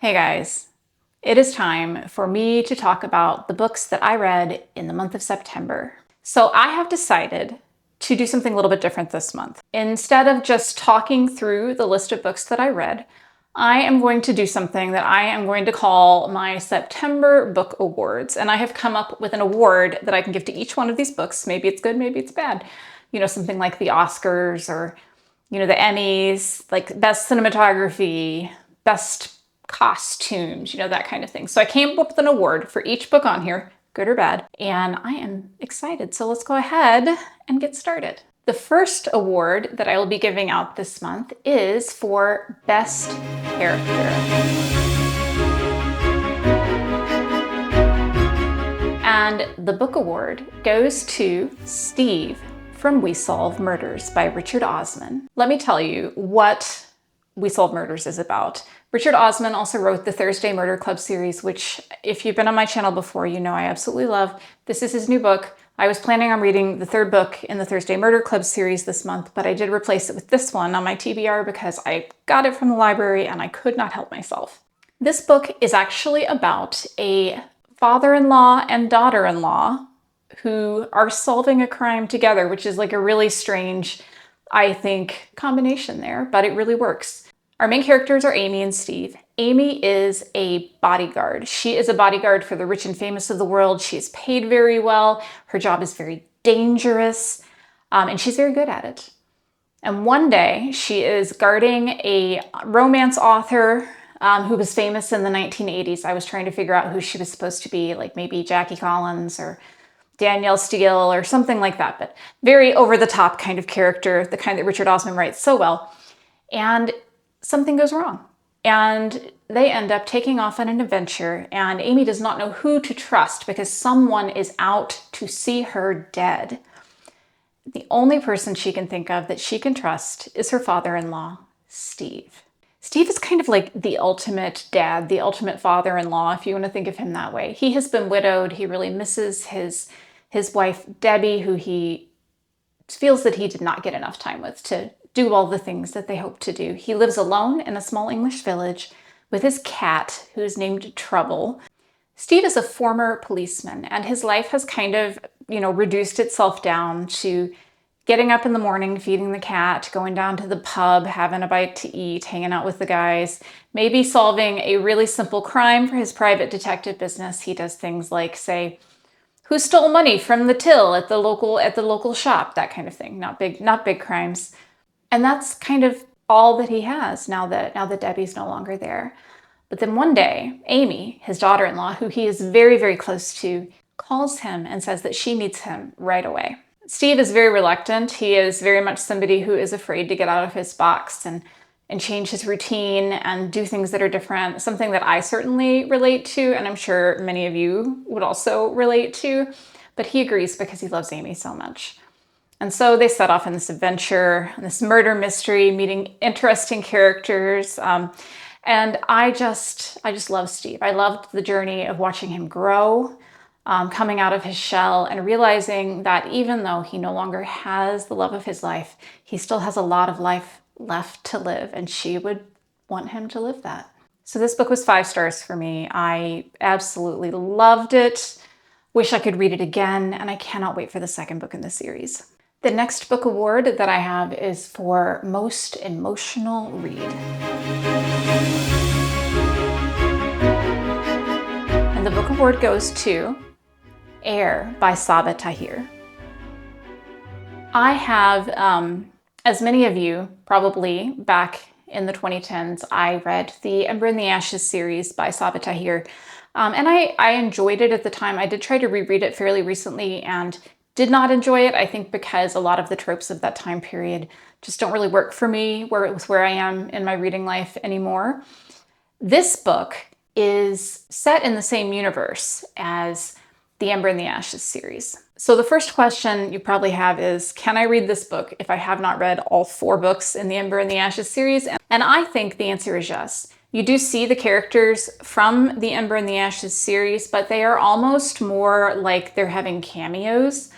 Hey guys, it is time for me to talk about the books that I read in the month of September. So I have decided to do something a little bit different this month. Instead of just talking through the list of books that I read, I am going to do something that I am going to call my September Book Awards. And I have come up with an award that I can give to each one of these books. Maybe it's good, maybe it's bad. You know, something like the Oscars or, the Emmys, like best cinematography, best costumes, that kind of thing. So I came up with an award for each book on here, good or bad, and I am excited. So let's go ahead and get started. The first award that I will be giving out this month is for Best Character. And the book award goes to Steve from We Solve Murders by Richard Osman. Let me tell you what We Solve Murders is about. Richard Osman also wrote the Thursday Murder Club series, which if you've been on my channel before, you know I absolutely love. This is his new book. I was planning on reading the third book in the Thursday Murder Club series this month, but I did replace it with this one on my TBR because I got it from the library and I could not help myself. This book is actually about a father-in-law and daughter-in-law who are solving a crime together, which is like a really strange, I think, combination there, but it really works. Our main characters are Amy and Steve. Amy is a bodyguard. She is a bodyguard for the rich and famous of the world. She is paid very well. Her job is very dangerous, and she's very good at it. And one day she is guarding a romance author who was famous in the 1980s. I was trying to figure out who she was supposed to be, like maybe Jackie Collins or Danielle Steele or something like that, but very over-the-top kind of character, the kind that Richard Osman writes so well. And something goes wrong, and they end up taking off on an adventure, and Amy does not know who to trust because someone is out to see her dead. The only person she can think of that she can trust is her father-in-law, Steve. Steve is kind of like the ultimate dad, the ultimate father-in-law, if you want to think of him that way. He has been widowed. He really misses his wife, Debbie, who he feels that he did not get enough time with to do all the things that they hope to do. He lives alone in a small English village with his cat, who is named Trouble. Steve is a former policeman, and his life has kind of, reduced itself down to getting up in the morning, feeding the cat, going down to the pub, having a bite to eat, hanging out with the guys, maybe solving a really simple crime for his private detective business. He does things like say, who stole money from the till at the local shop, that kind of thing. Not big crimes. And that's kind of all that he has now that Debbie's no longer there. But then one day, Amy, his daughter-in-law, who he is very, very close to, calls him and says that she needs him right away. Steve is very reluctant. He is very much somebody who is afraid to get out of his box and change his routine and do things that are different, something that I certainly relate to, and I'm sure many of you would also relate to. But he agrees because he loves Amy so much. And so they set off on this adventure, this murder mystery, meeting interesting characters. And I just love Steve. I loved the journey of watching him grow, coming out of his shell and realizing that even though he no longer has the love of his life, he still has a lot of life left to live, and she would want him to live that. So this book was 5 stars for me. I absolutely loved it. Wish I could read it again, and I cannot wait for the second book in the series. The next book award that I have is for Most Emotional Read. And the book award goes to Heir by Sabaa Tahir. I have, as many of you probably back in the 2010s, I read the Ember in the Ashes series by Sabaa Tahir. And I enjoyed it at the time. I did try to reread it fairly recently and did not enjoy it, I think because a lot of the tropes of that time period just don't really work for me where I am in my reading life anymore. This book is set in the same universe as the Ember in the Ashes series. So the first question you probably have is, can I read this book if I have not read all 4 books in the Ember in the Ashes series? And I think the answer is yes. You do see the characters from the Ember in the Ashes series, but they are almost more like they're having cameos.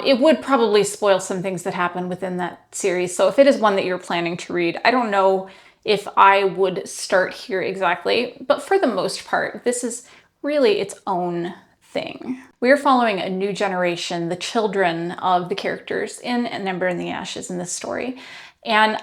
It would probably spoil some things that happen within that series. So if it is one that you're planning to read, I don't know if I would start here exactly, but for the most part, this is really its own thing. We are following a new generation, the children of the characters in An Ember in the Ashes in this story. And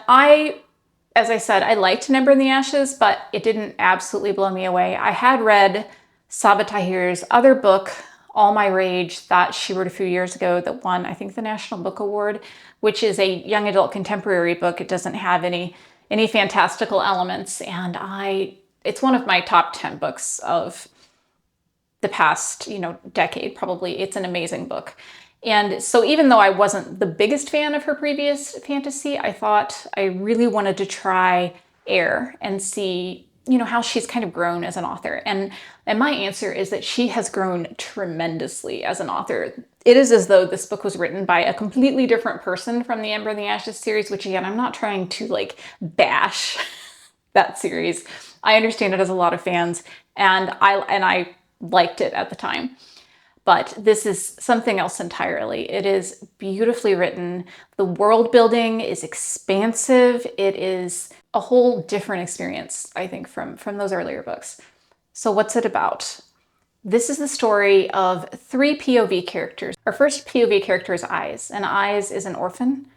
as I said, I liked An Ember in the Ashes, but it didn't absolutely blow me away. I had read Sabaa Tahir's other book, All My Rage, that she wrote a few years ago that won, I think, the National Book Award, which is a young adult contemporary book. It doesn't have any fantastical elements, and it's one of my top 10 books of the past, decade, probably. It's an amazing book. And so even though I wasn't the biggest fan of her previous fantasy, I thought I really wanted to try Heir and see, how she's kind of grown as an author. And my answer is that she has grown tremendously as an author. It is as though this book was written by a completely different person from the Ember in the Ashes series, which again, I'm not trying to bash that series. I understand it has a lot of fans, and I liked it at the time. But this is something else entirely. It is beautifully written. The world building is expansive. It is a whole different experience, I think, from those earlier books. So what's it about? This is the story of 3 POV characters. Our first POV character is Eyes, and Eyes is an orphan.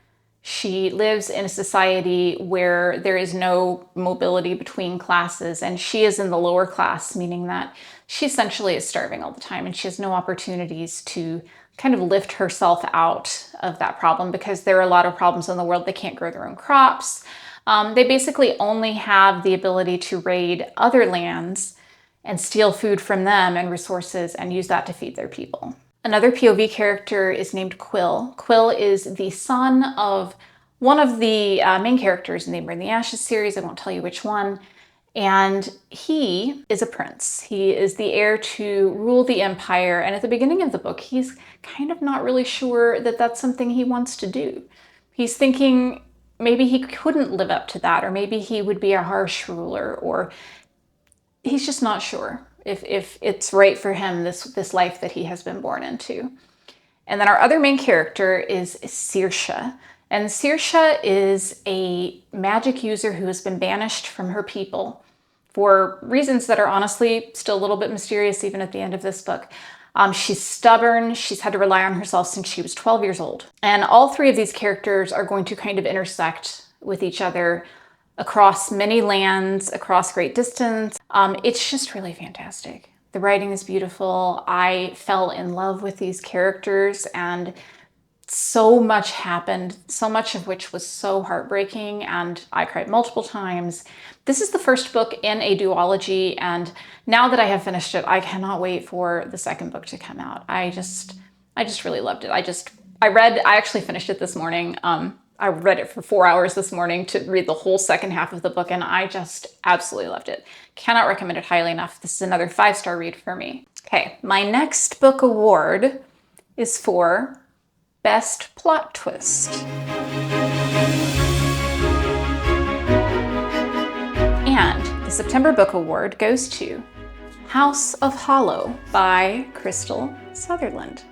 She lives in a society where there is no mobility between classes, and she is in the lower class, meaning that she essentially is starving all the time, and she has no opportunities to kind of lift herself out of that problem because there are a lot of problems in the world. They can't grow their own crops. They basically only have the ability to raid other lands and steal food from them and resources and use that to feed their people. Another POV character is named Quill. Quill is the son of one of the main characters in the Ember in the Ashes series. I won't tell you which one. And he is a prince. He is the heir to rule the empire. And at the beginning of the book, he's kind of not really sure that that's something he wants to do. He's thinking maybe he couldn't live up to that, or maybe he would be a harsh ruler, or he's just not sure if it's right for him, this life that he has been born into. And then our other main character is Saoirse. And Saoirse is a magic user who has been banished from her people for reasons that are honestly still a little bit mysterious even at the end of this book. She's stubborn. She's had to rely on herself since she was 12 years old. And all 3 of these characters are going to kind of intersect with each other across many lands, across great distance. It's just really fantastic. The writing is beautiful. I fell in love with these characters, and so much happened, so much of which was so heartbreaking, and I cried multiple times. This is the first book in a duology, and now that I have finished it, I cannot wait for the second book to come out. I just really loved it. I actually finished it this morning. I read it for 4 hours this morning to read the whole second half of the book, and I just absolutely loved it. Cannot recommend it highly enough. This is another 5-star read for me. Okay, my next book award is for Best Plot Twist. And the September Book Award goes to House of Hollow by Crystal Sutherland.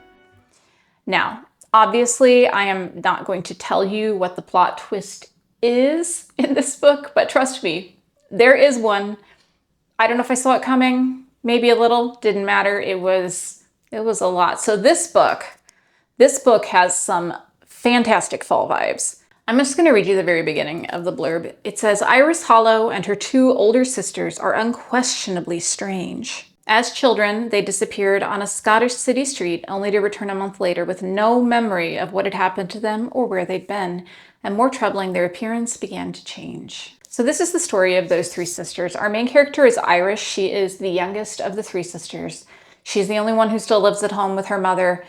Now, obviously, I am not going to tell you what the plot twist is in this book, but trust me, there is one. I don't know if I saw it coming, maybe a little, didn't matter. It was a lot. So this book has some fantastic fall vibes. I'm just going to read you the very beginning of the blurb. It says, Iris Hollow and her 2 older sisters are unquestionably strange. As children, they disappeared on a Scottish city street only to return a month later with no memory of what had happened to them or where they'd been, and more troubling, their appearance began to change. So this is the story of those 3 sisters. Our main character is Iris. She is the youngest of the 3 sisters. She's the only one who still lives at home with her mother,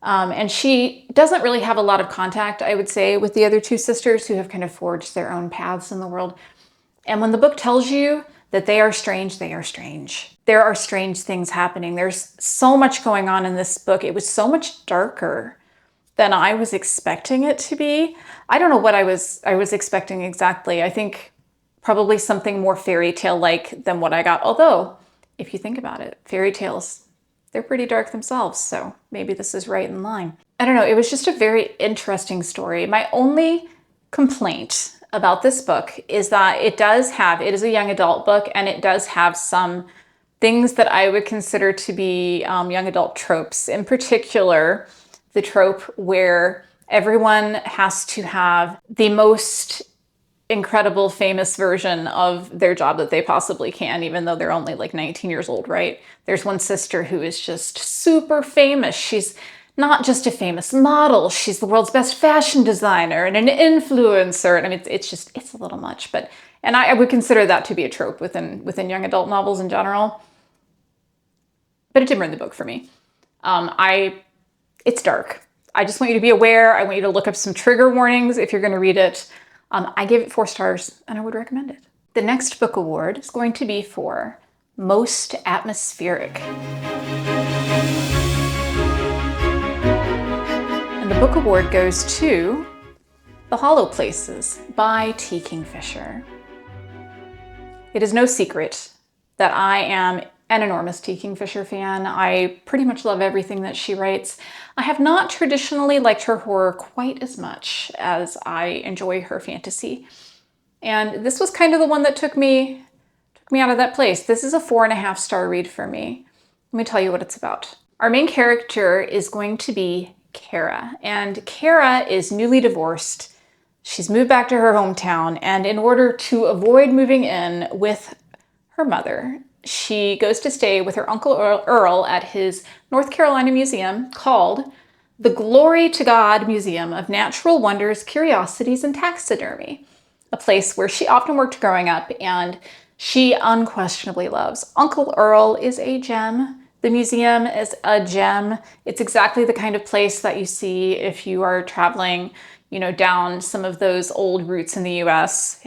and she doesn't really have a lot of contact, I would say, with the other 2 sisters who have kind of forged their own paths in the world. And when the book tells you that they are strange, they are strange. There are strange things happening. There's so much going on in this book. It was so much darker than I was expecting it to be. I don't know what I was expecting exactly. I think probably something more fairy tale-like than what I got. Although, if you think about it, fairy tales, they're pretty dark themselves, so maybe this is right in line. I don't know, it was just a very interesting story. My only complaint about this book is that it is a young adult book, and it does have some things that I would consider to be young adult tropes. In particular, the trope where everyone has to have the most incredible, famous version of their job that they possibly can, even though they're only like 19 years old, right? There's one sister who is just super famous. She's not just a famous model, she's the world's best fashion designer and an influencer. And I mean, it's a little much, and I would consider that to be a trope within young adult novels in general. But it didn't ruin the book for me. It's dark. I just want you to be aware. I want you to look up some trigger warnings if you're going to read it. I gave it 4 stars, and I would recommend it. The next book award is going to be for Most Atmospheric. And the book award goes to The Hollow Places by T. Kingfisher. It is no secret that I am an enormous T. Kingfisher fan. I pretty much love everything that she writes. I have not traditionally liked her horror quite as much as I enjoy her fantasy. And this was kind of the one that took me out of that place. This is a 4.5-star read for me. Let me tell you what it's about. Our main character is going to be Kara, and Kara is newly divorced. She's moved back to her hometown, and in order to avoid moving in with her mother, she goes to stay with her Uncle Earl at his North Carolina museum called the Glory to God Museum of Natural Wonders, Curiosities, and Taxidermy, a place where she often worked growing up and she unquestionably loves. Uncle Earl is a gem. The museum is a gem. It's exactly the kind of place that you see if you are traveling, down some of those old routes in the US.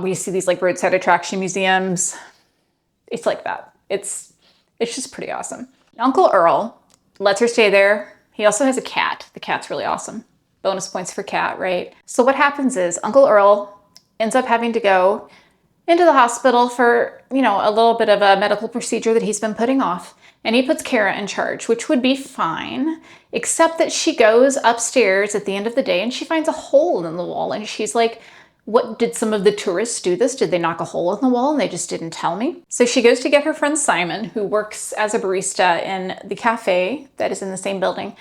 We see these like roadside attraction museums. It's like that. It's just pretty awesome. Uncle Earl lets her stay there. He also has a cat. The cat's really awesome. Bonus points for cat, right? So what happens is Uncle Earl ends up having to go into the hospital for, a little bit of a medical procedure that he's been putting off. And he puts Kara in charge, which would be fine, except that she goes upstairs at the end of the day and she finds a hole in the wall. And she's like, what, did some of the tourists do this? Did they knock a hole in the wall and they just didn't tell me? So she goes to get her friend Simon, who works as a barista in the cafe that is in the same building.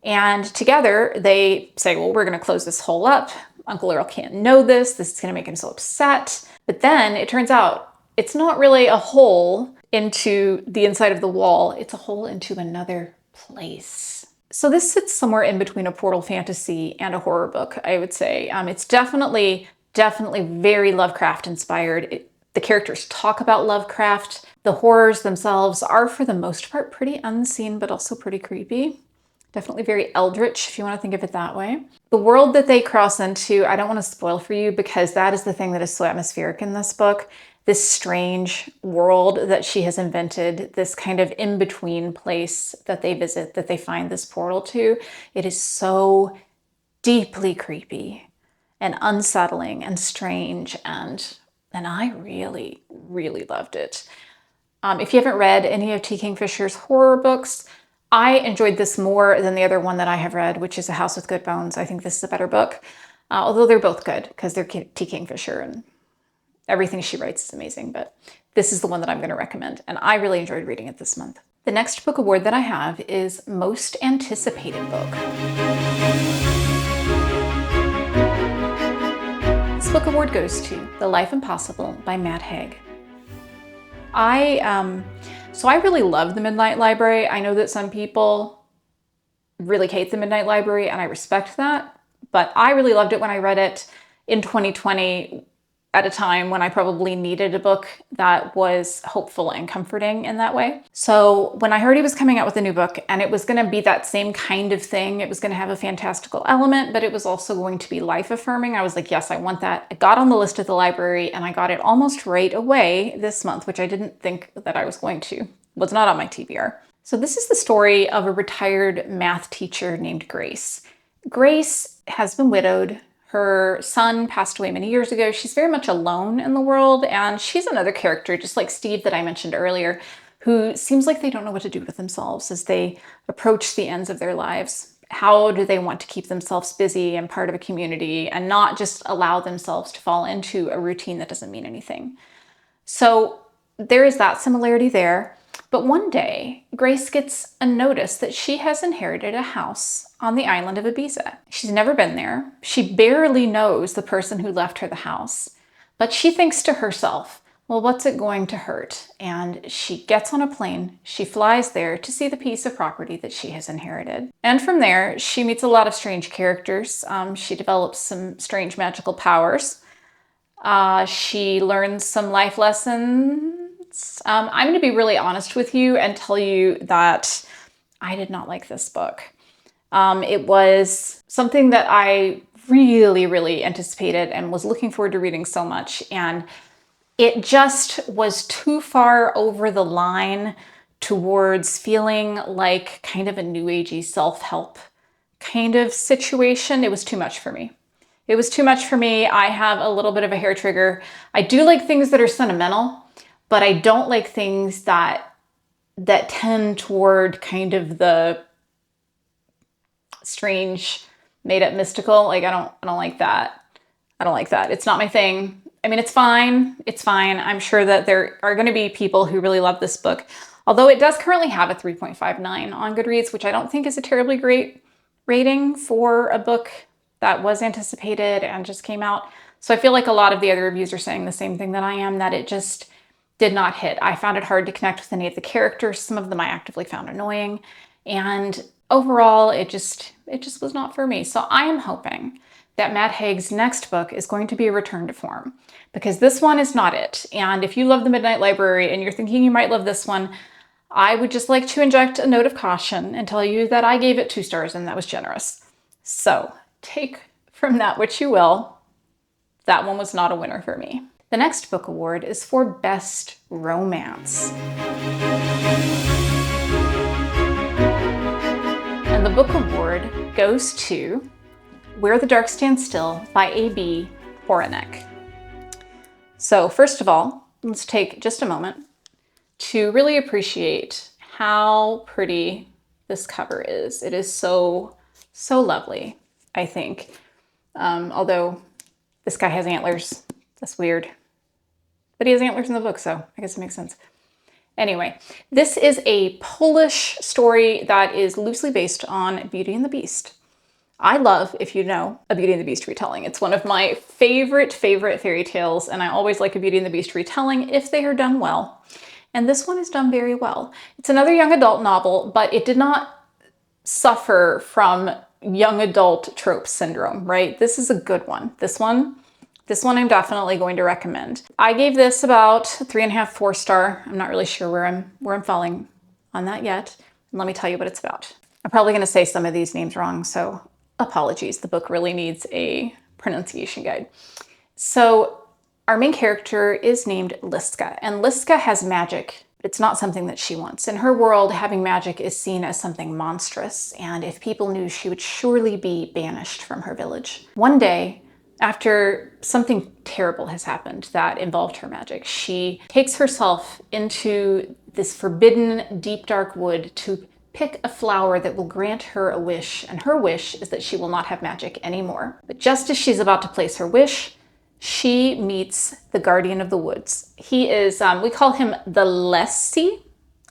And together they say, well, we're going to close this hole up. Uncle Earl can't know this. This is going to make him so upset. But then it turns out it's not really a hole into the inside of the wall. It's a hole into another place. So this sits somewhere in between a portal fantasy and a horror book, I would say. It's definitely very Lovecraft inspired. The characters talk about Lovecraft. The horrors themselves are, for the most part, pretty unseen, but also pretty creepy. Definitely very eldritch, if you want to think of it that way. The world that they cross into, I don't want to spoil for you because that is the thing that is so atmospheric in this book. This strange world that she has invented, this kind of in-between place that they visit, that they find this portal to. It is so deeply creepy and unsettling and strange, and I really, really loved it. If you haven't read any of T. Kingfisher's horror books, I enjoyed this more than the other one that I have read, which is A House with Good Bones. I think this is a better book, although they're both good because they're T. Kingfisher and everything she writes is amazing, but this is the one that I'm going to recommend, and I really enjoyed reading it this month. The next book award that I have is Most Anticipated Book. This book award goes to The Life Impossible by Matt Haig. So I really love The Midnight Library. I know that some people really hate The Midnight Library, and I respect that, but I really loved it when I read it in 2020 at a time when I probably needed a book that was hopeful and comforting in that way. So when I heard he was coming out with a new book and it was going to be that same kind of thing, it was going to have a fantastical element, but it was also going to be life affirming, I was like, yes, I want that. I got on the list at the library and I got it almost right away this month, which I didn't think that I was going to. Was not on my TBR. So this is the story of a retired math teacher named Grace. Grace has been widowed. Her son passed away many years ago. She's very much alone in the world, and she's another character, just like Steve that I mentioned earlier, who seems like they don't know what to do with themselves as they approach the ends of their lives. how do they want to keep themselves busy and part of a community and not just allow themselves to fall into a routine that doesn't mean anything. So there is that similarity there. But one day, Grace gets a notice that she has inherited a house on the island of Ibiza. She's never been there. She barely knows the person who left her the house. But she thinks to herself, well, what's it going to hurt? And she gets on a plane. She flies there to see the piece of property that she has inherited. And from there, she meets a lot of strange characters. She develops some strange magical powers. She learns some life lessons. I'm going to be really honest with you and tell you that I did not like this book. It was something that I really, really anticipated and was looking forward to reading so much. And it just was too far over the line towards feeling like kind of a new agey self-help kind of situation. It was too much for me. It was too much for me. I have a little bit of a hair trigger. I do like things that are sentimental, but I don't like things that tend toward kind of the strange, made-up mystical. Like I don't like that. I don't like that. It's not my thing. I mean, it's fine. It's fine. I'm sure that there are going to be people who really love this book, although it does currently have a 3.59 on Goodreads, which I don't think is a terribly great rating for a book that was anticipated and just came out. So I feel like a lot of the other reviews are saying the same thing that I am, that it just did not hit. I found it hard to connect with any of the characters. Some of them I actively found annoying. And overall, it just was not for me. So I am hoping that Matt Haig's next book is going to be a return to form, because this one is not it. And if you love The Midnight Library and you're thinking you might love this one, I would just like to inject a note of caution and tell you that I gave it 2 stars and that was generous. So take from that what you will. That one was not a winner for me. The next book award is for Best Romance. And the book award goes to Where the Dark Stands Still by A.B. Horanek. So first of all, let's take just a moment to really appreciate how pretty this cover is. It is so, so lovely, I think. Although this guy has antlers. That's weird. But he has antlers in the book, so I guess it makes sense. Anyway, this is a Polish story that is loosely based on Beauty and the Beast. I love, if you know, a Beauty and the Beast retelling. It's one of my favorite fairy tales, and I always like a Beauty and the Beast retelling if they are done well. And this one is done very well. It's another young adult novel, but it did not suffer from young adult trope syndrome, right? This is a good one. This one I'm definitely going to recommend. I gave this about 3.5, 4 star. I'm not really sure where I'm falling on that yet. Let me tell you what it's about. I'm probably going to say some of these names wrong, so apologies. The book really needs a pronunciation guide. So our main character is named Liska, and Liska has magic. It's not something that she wants. In her world, having magic is seen as something monstrous, and if people knew, she would surely be banished from her village. One day, after something terrible has happened that involved her magic, she takes herself into this forbidden, deep, dark wood to pick a flower that will grant her a wish, and her wish is that she will not have magic anymore. But just as she's about to place her wish, she meets the guardian of the woods. He is, we call him the Lesky.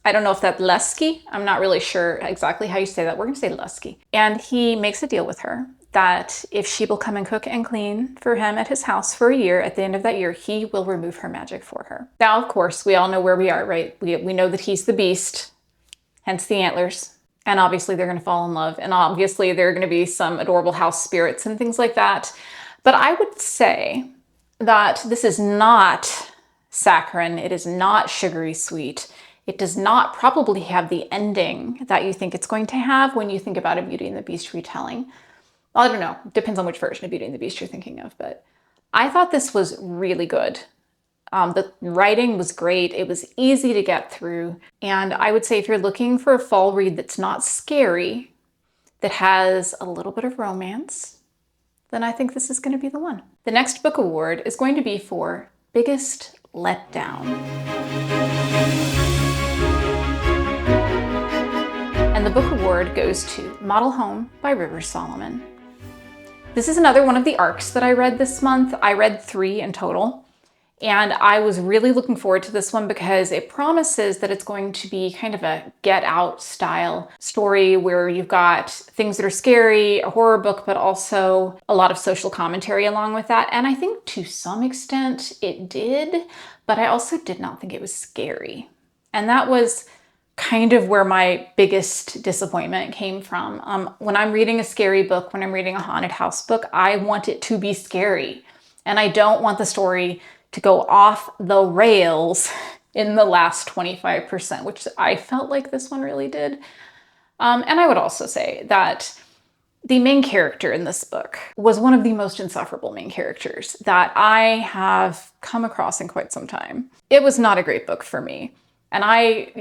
I don't know if that's Lesky. I'm not really sure exactly how you say that. We're gonna say Lesky. And he makes a deal with her that if she will come and cook and clean for him at his house for a year, at the end of that year, he will remove her magic for her. Now, of course, we all know where we are, right? We know that he's the beast, hence the antlers. And obviously they're gonna fall in love. And obviously there are gonna be some adorable house spirits and things like that. But I would say that this is not saccharine. It is not sugary sweet. It does not probably have the ending that you think it's going to have when you think about a Beauty and the Beast retelling. I don't know, depends on which version of Beauty and the Beast you're thinking of, but I thought this was really good. The writing was great. It was easy to get through. And I would say if you're looking for a fall read that's not scary, that has a little bit of romance, then I think this is going to be the one. The next book award is going to be for Biggest Letdown. And And the book award goes to Model Home by Rivers Solomon. This is another one of the arcs that I read this month. I read 3 in total. And I was really looking forward to this one because it promises that it's going to be kind of a Get Out style story where you've got things that are scary, a horror book, but also a lot of social commentary along with that. And I think to some extent it did, but I also did not think it was scary. And that was kind of where my biggest disappointment came from. When I'm reading a scary book, when I'm reading a haunted house book, I want it to be scary. And I don't want the story to go off the rails in the last 25%, which I felt like this one really did. And I would also say that the main character in this book was one of the most insufferable main characters that I have come across in quite some time. It was not a great book for me. And I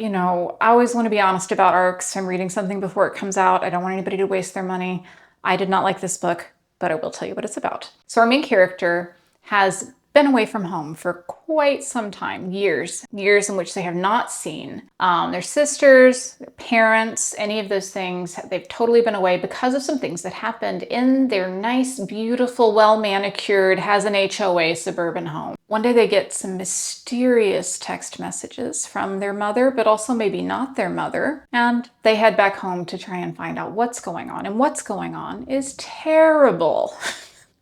always want to be honest about arcs. I'm reading something before it comes out. I don't want anybody to waste their money. I did not like this book, but I will tell you what it's about. So our main character has been away from home for quite some time, years in which they have not seen their sisters, their parents, any of those things. They've totally been away because of some things that happened in their nice, beautiful, well-manicured, has an HOA suburban home. One day they get some mysterious text messages from their mother, but also maybe not their mother, and they head back home to try and find out what's going on. And what's going on is terrible.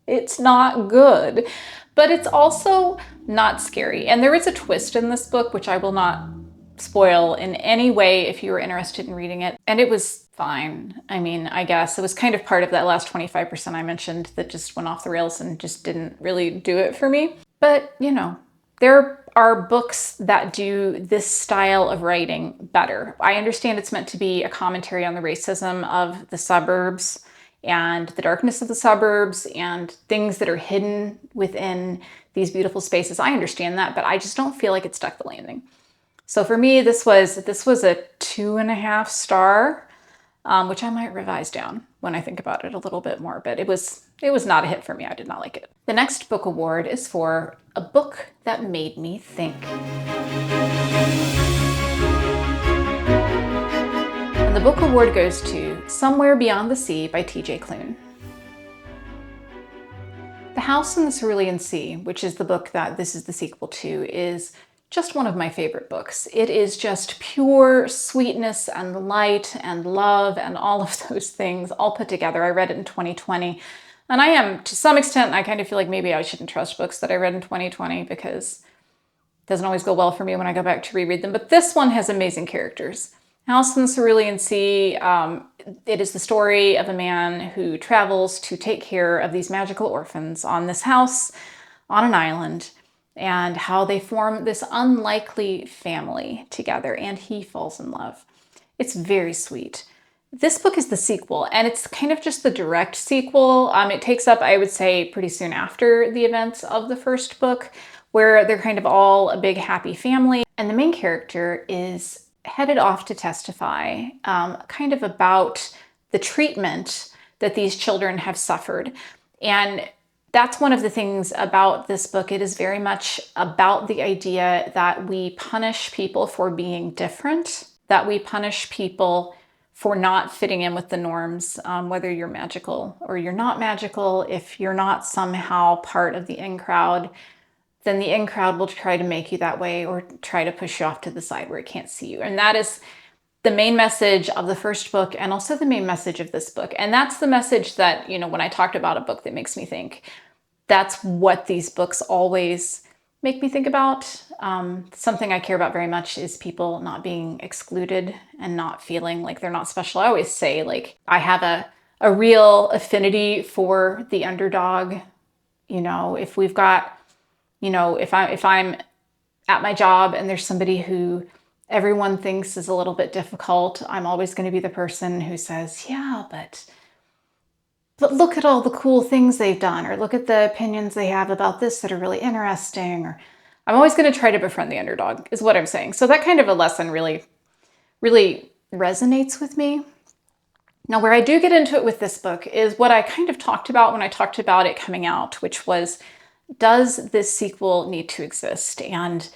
It's not good. But it's also not scary. And there is a twist in this book, which I will not spoil in any way if you were interested in reading it. And it was fine. I mean, I guess it was kind of part of that last 25% I mentioned that just went off the rails and just didn't really do it for me. But, there are books that do this style of writing better. I understand it's meant to be a commentary on the racism of the suburbs and the darkness of the suburbs and things that are hidden within these beautiful spaces. I understand that, but I just don't feel like it stuck the landing. So for me, this was a 2.5 star, which I might revise down when I think about it a little bit more, but it was not a hit for me. I did not like it. The next book award is for a book that made me think. And the book award goes to Somewhere Beyond the Sea by T.J. Klune. The House in the Cerulean Sea, which is the book that this is the sequel to, is just one of my favorite books. It is just pure sweetness and light and love and all of those things all put together. I read it in 2020. And I am, to some extent, I kind of feel like maybe I shouldn't trust books that I read in 2020 because it doesn't always go well for me when I go back to reread them. But this one has amazing characters. House in the Cerulean Sea, it is the story of a man who travels to take care of these magical orphans on this house on an island and how they form this unlikely family together, and he falls in love. It's very sweet. This book is the sequel, and it's kind of just the direct sequel. It takes up, I would say, pretty soon after the events of the first book, where they're kind of all a big happy family, and the main character is headed off to testify kind of about the treatment that these children have suffered. And that's one of the things about this book. It is very much about the idea that we punish people for being different, that we punish people for not fitting in with the norms, whether you're magical or you're not magical. If you're not somehow part of the in crowd, then the in crowd will try to make you that way or try to push you off to the side where it can't see you. And that is the main message of the first book and also the main message of this book. And that's the message that, when I talked about a book that makes me think, that's what these books always make me think about. Something I care about very much is people not being excluded and not feeling like they're not special. I always say, I have a real affinity for the underdog. If we've got if I'm at my job and there's somebody who everyone thinks is a little bit difficult, I'm always going to be the person who says, yeah, but look at all the cool things they've done, or look at the opinions they have about this that are really interesting, or I'm always going to try to befriend the underdog, is what I'm saying. So that kind of a lesson really, really resonates with me. Now, where I do get into it with this book is what I kind of talked about when I talked about it coming out, which was, does this sequel need to exist? And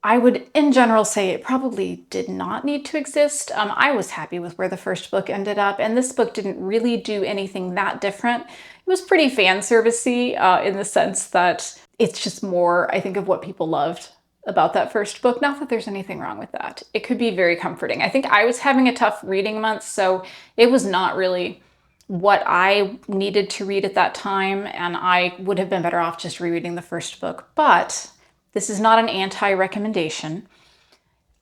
I would, in general, say it probably did not need to exist. I was happy with where the first book ended up, and this book didn't really do anything that different. It was pretty fan servicey in the sense that it's just more, I think, of what people loved about that first book. Not that there's anything wrong with that. It could be very comforting. I think I was having a tough reading month, so it was not really what I needed to read at that time, and I would have been better off just rereading the first book. But this is not an anti-recommendation.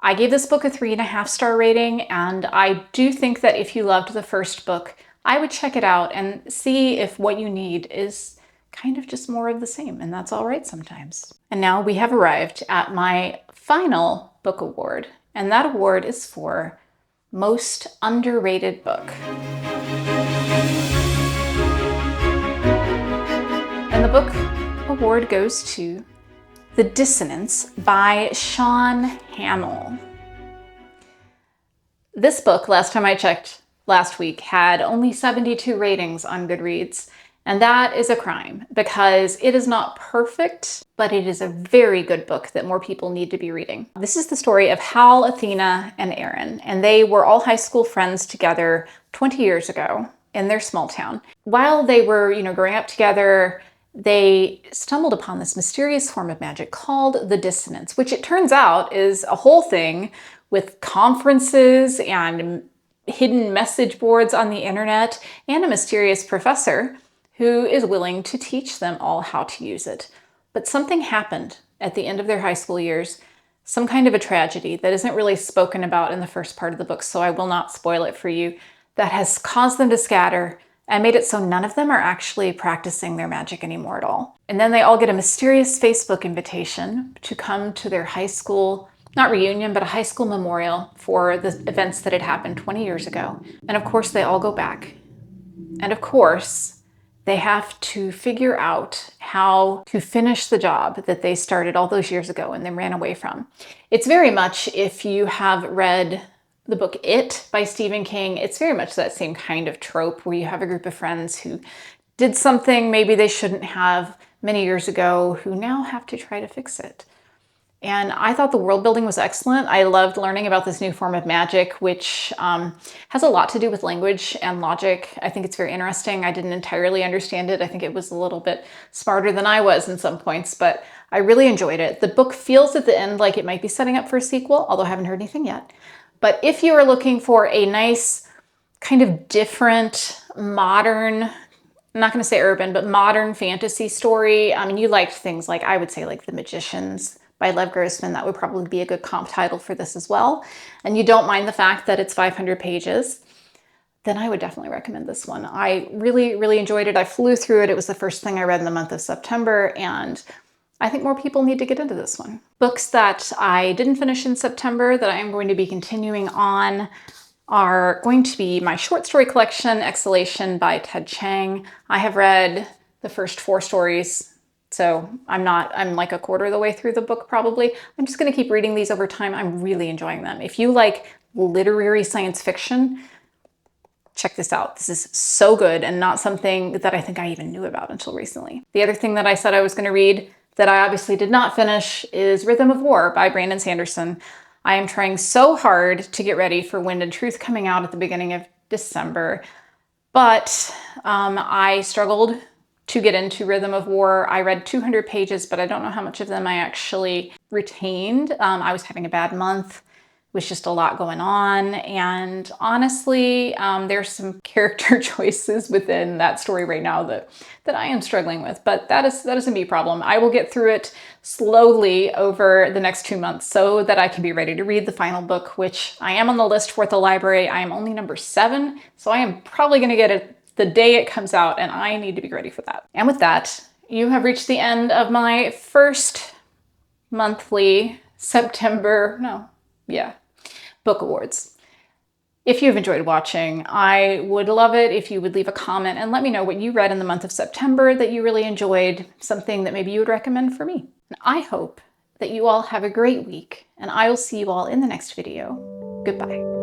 I gave this book a 3.5-star rating, and I do think that if you loved the first book, I would check it out and see if what you need is kind of just more of the same, and that's all right sometimes. And now we have arrived at my final book award, and that award is for Most Underrated Book. And the book award goes to The Dissonance by Sean Hamill. This book, last time I checked last week, had only 72 ratings on Goodreads, and that is a crime because it is not perfect, but it is a very good book that more people need to be reading. This is the story of Hal, Athena, and Aaron, and they were all high school friends together 20 years ago in their small town. While they were, growing up together, they stumbled upon this mysterious form of magic called the Dissonance, which it turns out is a whole thing with conferences and hidden message boards on the internet and a mysterious professor who is willing to teach them all how to use it. But something happened at the end of their high school years, some kind of a tragedy that isn't really spoken about in the first part of the book, so I will not spoil it for you, that has caused them to scatter and made it so none of them are actually practicing their magic anymore at all. And then they all get a mysterious Facebook invitation to come to their high school, not reunion, but a high school memorial for the events that had happened 20 years ago. And of course, they all go back. And of course, they have to figure out how to finish the job that they started all those years ago and then ran away from. It's very much, if you have read the book It by Stephen King, it's very much that same kind of trope where you have a group of friends who did something maybe they shouldn't have many years ago, who now have to try to fix it. And I thought the world building was excellent. I loved learning about this new form of magic, which has a lot to do with language and logic. I think it's very interesting. I didn't entirely understand it. I think it was a little bit smarter than I was in some points, but I really enjoyed it. The book feels at the end like it might be setting up for a sequel, although I haven't heard anything yet. But if you are looking for a nice, kind of different, modern, I'm not going to say urban, but modern fantasy story, you liked things like, I would say, like The Magicians by Lev Grossman, that would probably be a good comp title for this as well, and you don't mind the fact that it's 500 pages, then I would definitely recommend this one. I really, really enjoyed it. I flew through it. It was the first thing I read in the month of September, and I think more people need to get into this one. Books that I didn't finish in September that I am going to be continuing on are going to be my short story collection, Exhalation by Ted Chiang. I have read the first 4 stories, so I'm like a quarter of the way through the book probably. I'm just gonna keep reading these over time. I'm really enjoying them. If you like literary science fiction, check this out. This is so good and not something that I think I even knew about until recently. The other thing that I said I was gonna read that I obviously did not finish is Rhythm of War by Brandon Sanderson. I am trying so hard to get ready for Wind and Truth coming out at the beginning of December, but I struggled to get into Rhythm of War. I read 200 pages, but I don't know how much of them I actually retained. I was having a bad month. It was just a lot going on. And honestly, there's some character choices within that story right now that I am struggling with, but that isn't a problem. I will get through it slowly over the next 2 months so that I can be ready to read the final book, which I am on the list for at the library. I am only number 7, so I am probably going to get it the day it comes out, and I need to be ready for that. And with that, you have reached the end of my first monthly book awards. If you've enjoyed watching, I would love it if you would leave a comment and let me know what you read in the month of September that you really enjoyed, something that maybe you would recommend for me. And I hope that you all have a great week, and I will see you all in the next video. Goodbye.